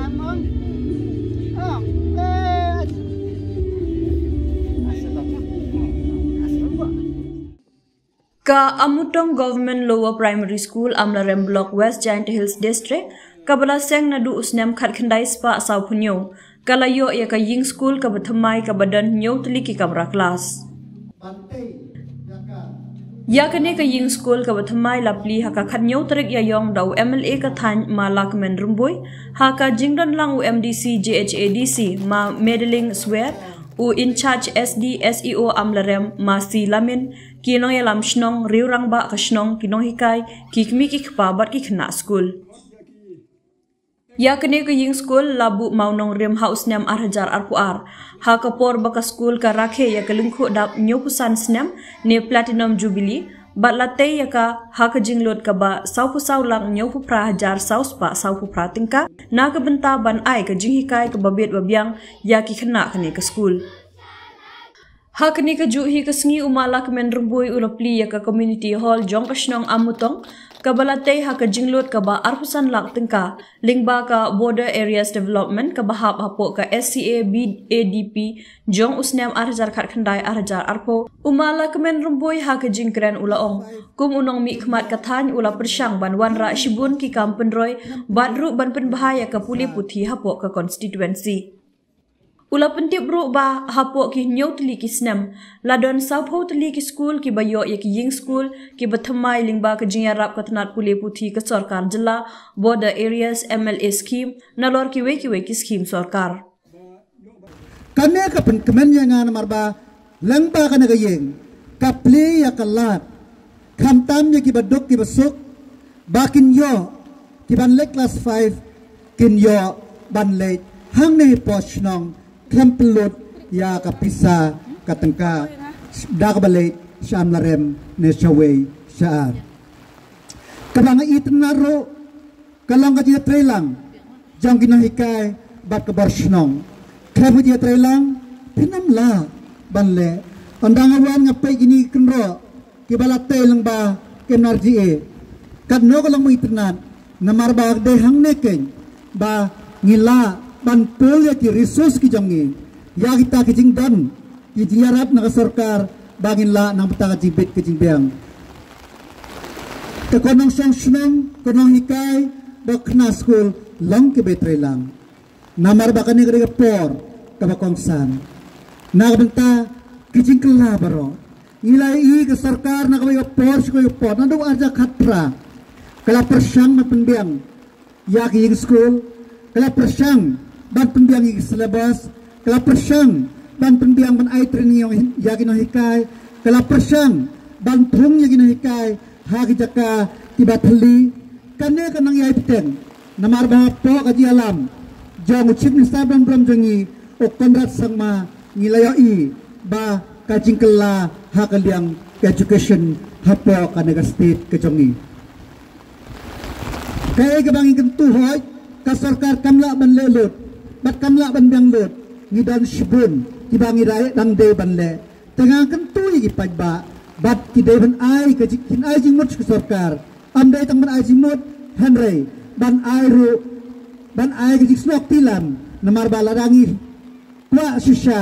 Ka Amutong Government Lower Primary School Amlarem Block West Giant Hills District kabala seng nadu usnam khat khandai spa saw punyo kalayo ya ka ying school ka bathamai ka badan nyo tli ki kamra class ya kane ka ying school ka bathamai lapli ha ka khat nyo trik ya yong daw MLA ka than ma lakmen rumboy ha ka jingdan lang UMDC GHADC ma meddling swear u in charge SD SEO Amlarem ma si lamin kinong yalam shnong riurang ba ka shnong kinong hikai kikmi ki khpa bat ki khna school ya kene ka ying school labu maunong rim house nam arhajar arpuar ha ka por ba ka school ka rakhe ya kalingkho dap nyopusan snam ne platinum jubilee bat late ya ka ha ka jinglot ka ba saupu saulang nyopu pra hajar saus pa saupu pra tingka na ka benta ban ai ka jinghikai ka babet babyang ya ki khna kane ka school hak ni ka juhi ka sngi umala ka men rumboy ulapli ya ka community hall jong ka shnong amutong kabalate ha ka jinglot ka ba arpusan lak tingka lingba ka border areas development ka bahap hapo ka SCA BADP jong usnam arhajar khat khandai arhajar arpo umala ka men rumboy ha ka jingkran ulaong kum unong mi khmat ka than ula persyang ban wanra shibun ki kampen roy badru ban pen bahaya ka puli puthi hapo ka constituency ula pentip bro ba hapo ki nyau tli ki snam ladon saupho tli ki school ki bayo ya ki ying school ki bathamai lingba ka jingarap ka tnat pule puthi ka sarkar jilla border areas MLA scheme nalor ki we ki scheme sarkar kane ka pen kemen yang an marba langba ka naga ying ka ple ya kalat khamtam ya ki badok ki basuk bakin yo ki ban le class 5 kin yo ban le hang ne poshnong Kempelut ya kapisa katengka dagbalay sa amlarem ne shaway saar kabanga itnaro kalang kati trailang jang ginahikay bat kabarsnong kaya dia trailang pinamla banle andangawan ngapay gini kenro kibalate lang ba kenarji kadno kalang mo itnat namarbag de hang nekeng ba ngila bantul ya ki resource ki jangi ya kita ki jingdan ki jiarap na sarkar bangin la nang pata ka jibet ki jingbeang te konong song snong konong hikai bakna school lang ki betre lang namar bakani ka por ka bakongsan na benta ki jingkla baro ilai i ka sarkar na ka por ko por nando arja khatra kala persyang na penbiang ya ki school kala persyang ban penbiang i syllabus kala persyang ban penbiang ban ai training yang yagi no hikai kala persyang ban thung yagi no hikai hagi jaka tiba thali kane kanang yai piten namar ba po kaji alam jang chief minister ban bram jangi o konrat sangma ngilayo i ba kajing kala hakaliang education hapo kanega state kejongi kaya kabang ikentu hoy ka sarkar kamla ban lelut bat kamla ban biang lut ngidan shibun kibangi rai dang de ban le tengah kentu gi pajba bat ki de ban ai ka jikin ai jing mut sarkar amdai tang ban ai jing mut hanrei ban ai ru ban ai ka jik snok tilam namar balarangi kwa shisha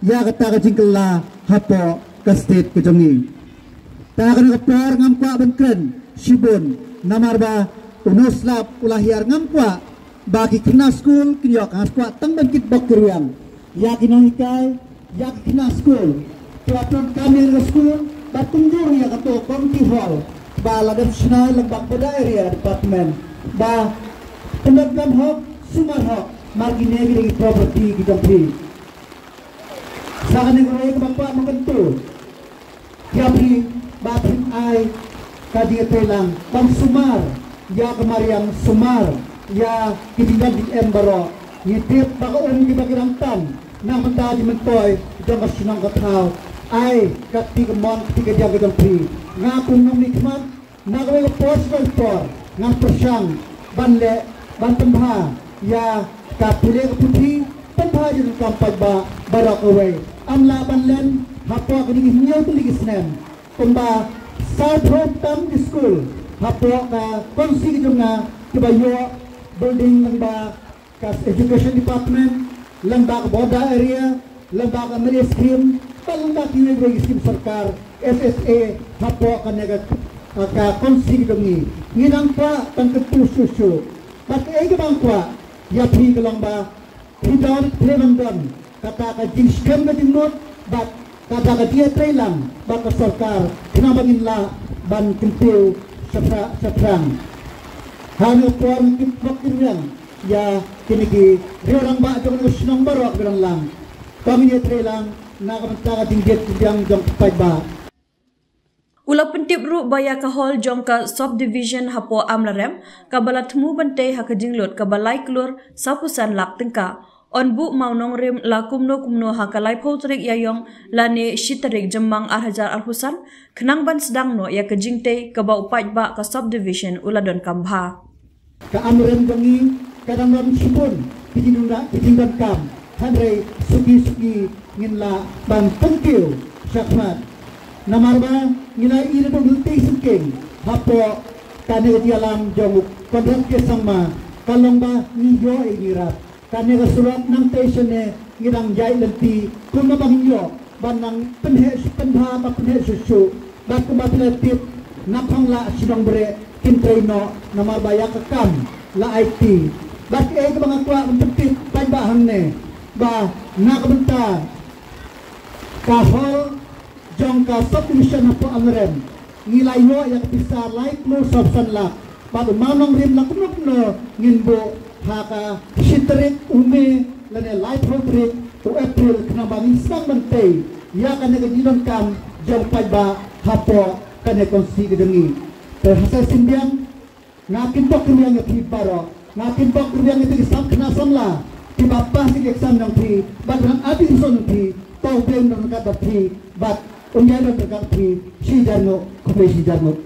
ya kata ka jingkela hapo ka state ke jongi ta ka por ngam kwa ban kren shibun namar ba unoslap ulahiar ngam kwa bagi kena school kini akan sekolah tang bangkit bakterian ya kena hikai ya kena school pelapon kami ke school batundur ya kato community hall ba ladap senai lembak pada area department ba pendapatan hok sumar hok margi negeri property kita beri sangat negeri kebapak mengentu kiapi batin ai kadia telang bang sumar ya kemariang sumar ya kitingan di embaro ngitip baka di bagirang tan nang menta di mentoy jang kasunang kathaw ai kati kemon ketika dia gedang pri ngapung nang nikmat nagawe pos por ngang persyang banle ban tembha ya kapile keputi tembha di kampaj ba barak away amla banlen hapo kini hinyo tuli kisnem tembha South Road Tam di school hapo ka konsi jonga kibayo building ng ba kas education department lembaga boda area lembaga meli scheme lembaga kiwe scheme sarkar SSA hapo kanega ka konsi dongi nginang pa tangketu susu pat ege bang kwa ya phi kalong ba hidon plebandon kata ka jing scheme na dinot bat kata ka dia trailang bat ka sarkar kinabangin la ban kintiu saprang hanu por kiprokirang ya kiniki riorang ba jong usnong barok bilang lang kami dia trailang na kamta ka tingget yang jong pai ba Ula pentip ru baya ka hall jong ka subdivision hapo amlarem ka balatmu bante ha ka jinglot ka balai klur sapusan lak tengka on bu maunong rem la kumno ha ka lai potrik yayong lane shitarik jemang arhajar alhusan kenang ban sedang no ya ka jingte ka ba upai ba ka subdivision uladon kambha ka amrem bangi kadang ron sipun kijindan kam handre suki nginla ban tengkil syakmat namarba nila ira do gulti suking hapo kane dialam jong kontrak ke sama kalongba niyo inirap kane surat nang tesione ngirang jai lenti kuma bangyo banang penha ba penhe susu ba kumapelatit napangla sidong bre kintreno namarba ya kam la IT ba ke mga kwa pentit paibahang ne ba nakabenta kahol jong ka subdivision hapo amrem ngilay yo yang bisa like no subsan la bago manong rim la kumno nginbo haka shitrik ume lane light hobrik to April knabang isang bantay ya kane gidon kam jong paiba hapo kane konsi gidengi terhasa simbiang ngakin bok yang pibaro ngakin bok yang itu sam kena samla tiba pas di exam nang pi badang ading son pi tau blame nang kata pi bat Unjana terkati si jarno komisi jarno.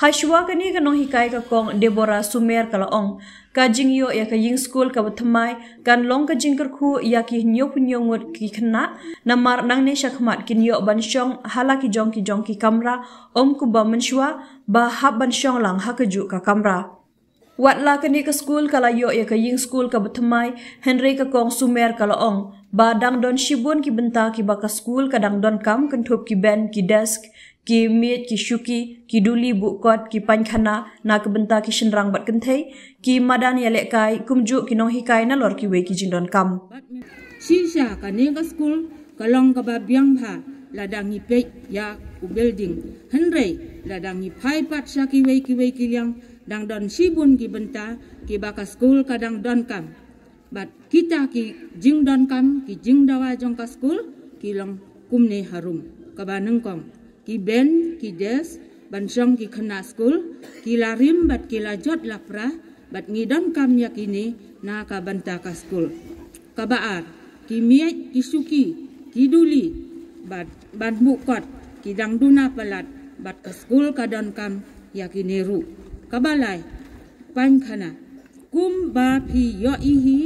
Haishwa kani kanong hikai ka kong Deborah Sumer kalaong ka jingyo ya ka ying school ka bathamai kan long ka jingker khu ya ki nyo punyongot ki khna namar nang ne shakmat kinyo bansyong halaki jong ki kamra om ku ba menshwa ba hab bansyong lang hakaju ka kamra. Watla kani ka school kalayo ya ka ying school ka bathamai Henry ka kong Sumer kalaong badang don shibun ki benta ki baka school kadang don kam kentup ki ben ki desk ki mit ki shuki ki duli bukot ki pankhana na ke benta ki shenrang bat kenthei ki madan ya lekai kumju ki nong hikai na lor ki we ki jindon kam shisha ka ne ka school kalong ka ba biang pha ladang ni pe ya ku building henrei ladang ni phai pat sha ki we ki liang dang don shibun ki benta ki baka school kadang don kam bat kita ki jing don kam ki jing dawa jong ka school ki long kumne harum ka ba nengkong ki ben ki des ban jong ki khana school ki larim bat ki la jot lapra bat ngi don kam ya kini na ka banta ka school ka baar ki miet ki suki ki duli bat ban bukot ki dang duna palat bat ka school ka don kam ya kini ru ka balai pan khana kum ba phi yo ihi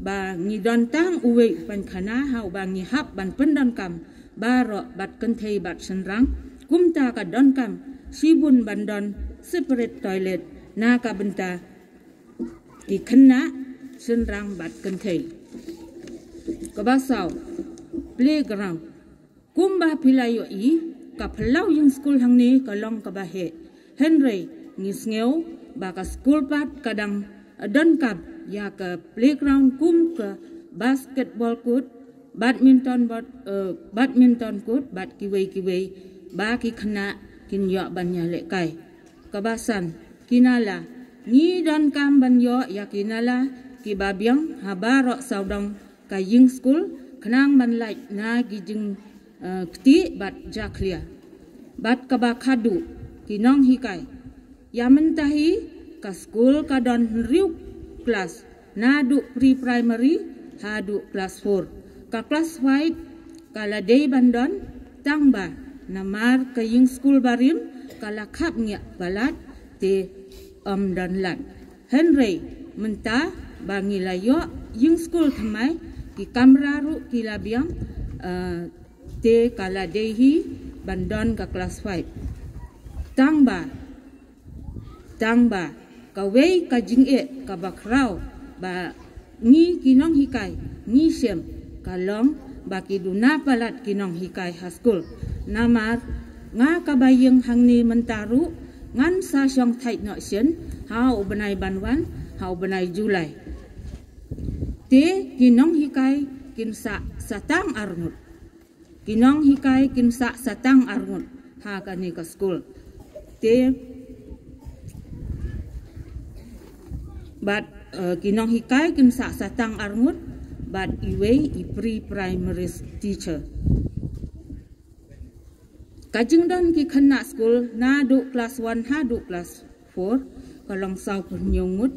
ba ngi don tang uwe pan khana hau ba ngi hap ban pendon kam ba ro bat kenthei bat senrang kum ta ka don kam sibun ban don separate toilet na ka benta ki khana senrang bat kenthei ka ba saw playground kum ba philayo i ka phlau yung school hang ni ka long ka ba he Henry ngisngeu ba ka school pat kadang don kam ya ke playground kum ke basketball court badminton court bat kiwei ba ki khana kin yo ban ya le kai kabasan kinala ni don kam ban yo ya kinala ki babyang habaro saudong ka ying school khnang ban lai na gi jing kti bat jaklia bat ka ba khadu kinong hikai yamen tahi ka school ka don riu kelas nadu pre-primary hadu kelas 4 ka kelas 5 kala day bandon tangba namar ka ying school barim kala khap nya balat te dan lat Henry menta bangilayo ying school thamai ki kamra ru ki labiang te kala day bandon ka kelas 5 tangba ka wei ka jing ka bakrau ba ngi kinong hikai ngi sem kalong ba ki duna palat kinong hikai high school namar nga kabayeng hangni mentaru ngan sa syong thai no sien hau benai banwan hau benai julai te kinong hikai kinsa satang arngut kinong hikai kinsa satang arngut ha kani ka school te but kinong hikai kinsa satang arngut but iwe i pre-primary teacher kajing don ki khana school na du class 1 ha du class 4 kalong sau penyungut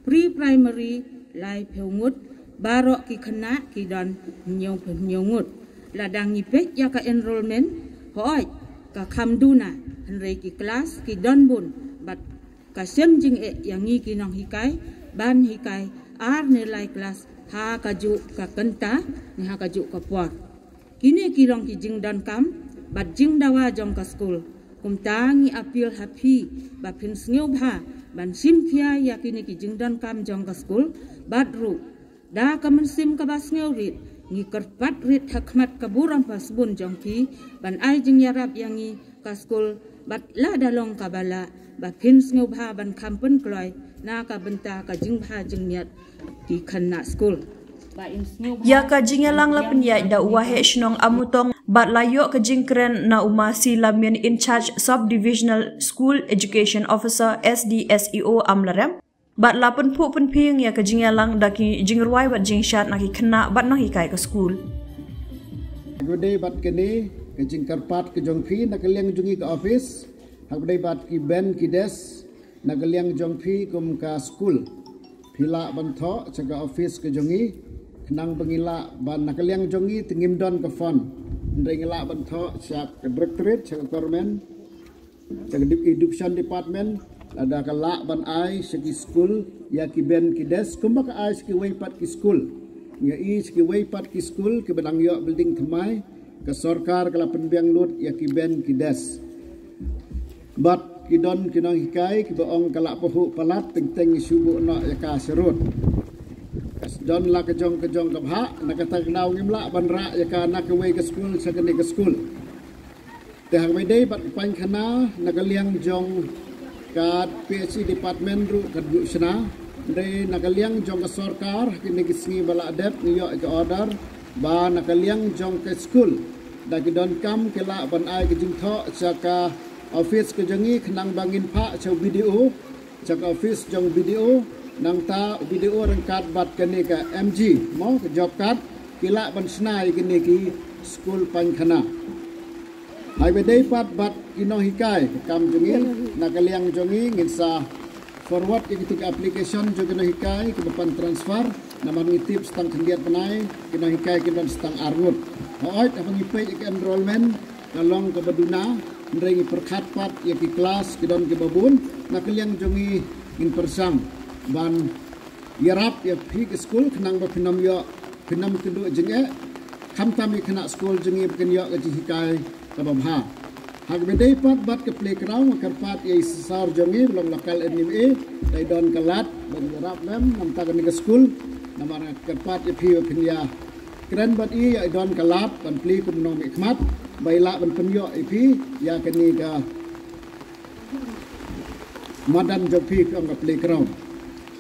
pre-primary lai peungut baro ki khana ki don penyungut ladang ipek ya ka enrollment hoi ka khamduna hanre ki class ki don bun bat ka sem jing yang ngi kinong hikai ban hikai ar nilai kelas ha kaju ka kenta ni ha kaju ka por kini kilong ki jing dan kam bat jing dawa jong ka school kumtangi apil happy ba pin sngew bha ban sim phia ya kini ki jing dan kam jong ka school bat ru da ka man sim ka ba sngew rit ngi kerpat rit hakmat ka buram pas bun jong pi ban ai jing yarap yang ngi ka school bat la dalong ka bala ba pin sngew bha ban kampen kloi na ka benta ka jing bha jing miat ki khana school ya ka jingelang la penya da wahe shnong amutong bat layo ka jingkren na umasi lamien in charge subdivisional school education officer SDSEO amlarem bat lapun pu pun ping ya ka jingelang da ki jingruai bat jingshat na ki khna bat no hi kai ka school good day bat kene ke jingkarpat ke jongphi na kaliang jungi ka office hak day bat ki ben ki des na kaliang jongphi kum ka school phila ban tho chaga office ke jongi kenang pengila ban nakaliang jongi tengim don ke fon ndengila ban tho siap ke directorate chaga government chaga education department ada kala ban ai segi school ya ki ben ki des kumba ka ai segi way pat ki school ya i segi way pat ki school ke benang yo building thamai ke sarkar kala penbiang lut ya ki ben ki des bat ki don kinong hikai ki baong kala pohu palat teng subu no ya ka serut don la kejong ka bha na kata knau ngimla banra ya ka na ke way ke school sa ke school te hang mai dei bat pan khana na kaliang jong ka PhD department ru ka du sna dei na kaliang jong ka sarkar kini kisngi bala adet ni yo ke order ba na kaliang jong ke school da ki don kam ke la ban ai ke jing tho cha ka office ke jangi khnang bangin pha chau video cha ka office jong video nang ta video rengkat bat kene ka MG mo ke job card kila ban snai kene ki school pan khana hai be dei pat bat kino hikai kam jongi na kaliang jongi ngin sa forward ke kitu application jo kino hikai ke depan transfer naman ngitip stang kendiat panai kino hikai ke ban stang arnut hoit apa ngipai ke enrollment kalong ke baduna ndrengi perkhat pat ya ki kelas ke don ke babun na kaliang jongi in persang ban yarap ya phi school khnang ba phinam yo phinam kindu jenge khamtam i khana school jengi ken yo ga hikai ka bamha hak bedai pat bat ke playground karpat ye sar jengi long lokal NMA dai don kalat ban yarap lem nam ta ke school namara karpat ye phi phinya kren bat i ya don kalat ban pli kum nom ikmat baila ban penyo i phi ya keni ka madan jo phi ka playground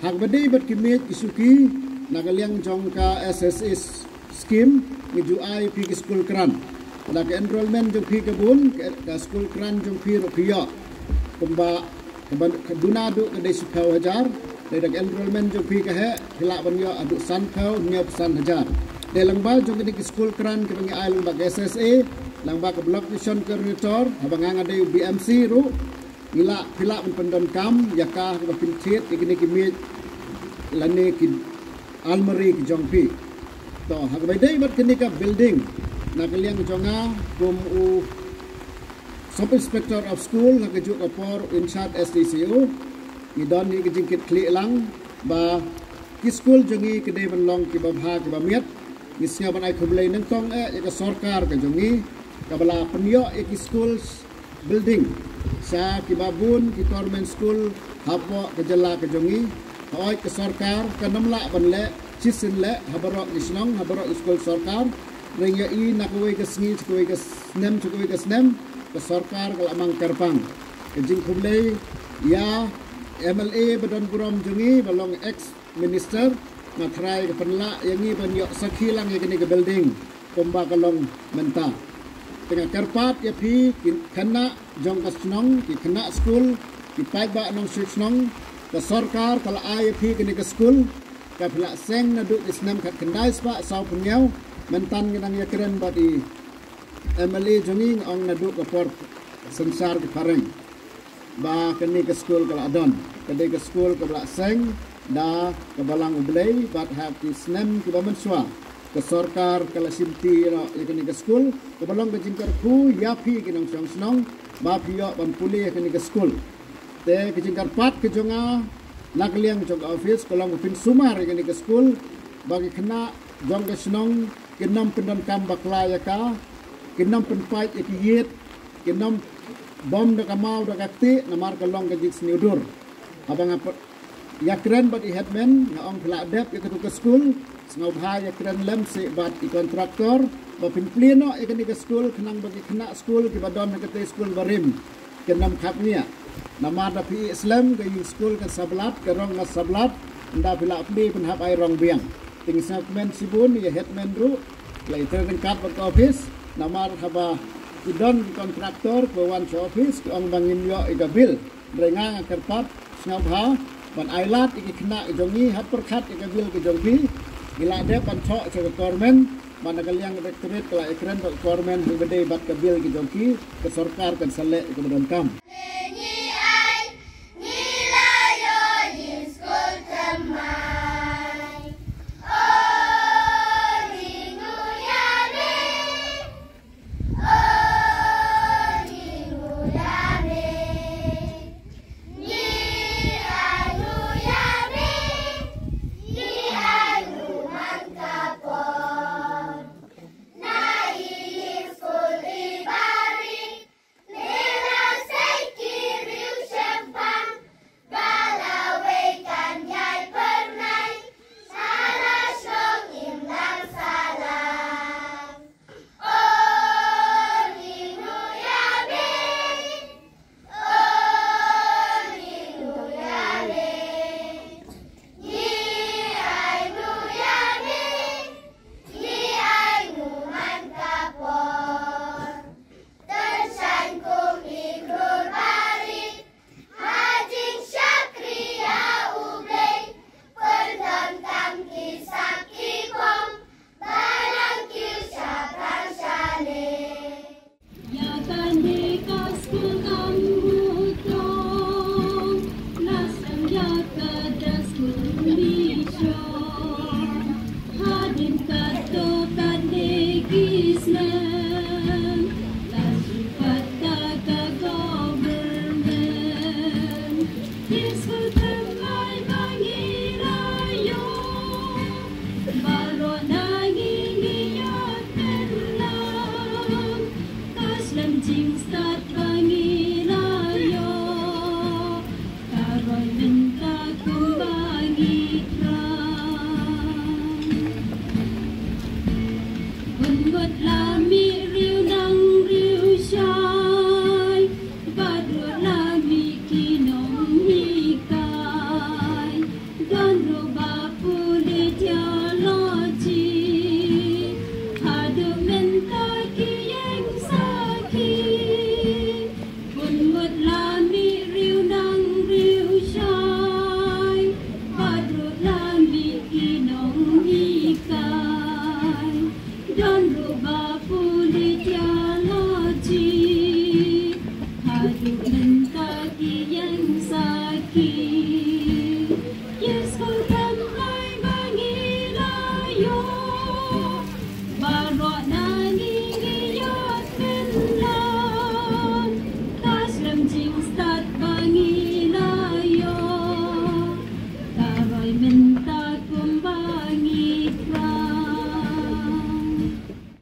hak badai bat kimit isuki nakaliang jong ka SSS scheme ngeju ai pi ke school kran la ke enrollment jong pi ke bun ka school kran jong pi rupiah kumba duna du ke dei 10,000 dei dak enrollment jong pi ke he hila ban yo adu san khau nyap san hajar dei langba jong ke school kran ke bangi ai langba SSA langba ke block vision coordinator abang ngade BMC ru ila pila pendon kam yaka ke pinchit ikini kimit lane ki almari ki jongpi to hak bai dei bat kini ka building na kaliang jonga kum u sub inspector of school hak ju ka por in charge SDCO ni don ni ki jingkit kli lang ba ki school jongi ke dei ban long ki ba bha ki ba miet ni sia ban ai khublei nang tong e ka sarkar ka jongi ka bala penyo e ki school building sa kibabun ki government school hapo kejala kejongi hoy ke sarkar kanamla banle chisin le habarok isnong habarok school sarkar ringya I nakwe ke sngi chkwe ke snem ke sarkar kalamang karpang kejing kumlei ya MLA badan guram jongi balong ex minister matrai ke penla yangi banyok sakhilang ye kini ke building komba kalong menta tengah karpat ya pi kena jong kasnong ki kena school ki paiba nong shnong ke sarkar kala ai pi kini ke school ka pula seng na du isnam kat kendai spa sau punyau mentan nang ya keren badi MLA jongi ong na du ke por sensar ke pareng ba kini ke school kala adon kede ke school ke pula seng da ke balang ublei bat have isnam ki bamenswa ke sarkar kala simti ya kini ke school ke balong ke jingkar ku ya pi kinong snong ba pio ban puli kini ke school te ke jingkar pat ke jonga nakliang jong office kolong pin sumar kini ke school bagi kena jong ke snong kinam pendon kam baklaya ka kinam pen fight ikiyet kinam bom da kamau da kakti namar kolong ke jik sniudur abang apa ya keren bat I headman na ong pla dep ke ke school ngau bha ya keren lem se bat I kontraktor ba pin pleno ikani ke school kenang bagi kena school ki badon ke te school barim kenam khapnia nama da pi Islam ke school ke sablat ke rong na sablat nda pila pli pen hap ai rong biang ting sakmen sibun ya headman ru lai terken kat bat office nama haba idon kontraktor ke wan office ke ong bangin yo igabil rengang kerpat ngau bha ban ailat iki kena jongi hap perkhat igabil ke jongi gila de ban thok ke government mana kaliang direktorat kala ekran government bede bat kabil ke jongi ke sarkar kan sale ke badan kam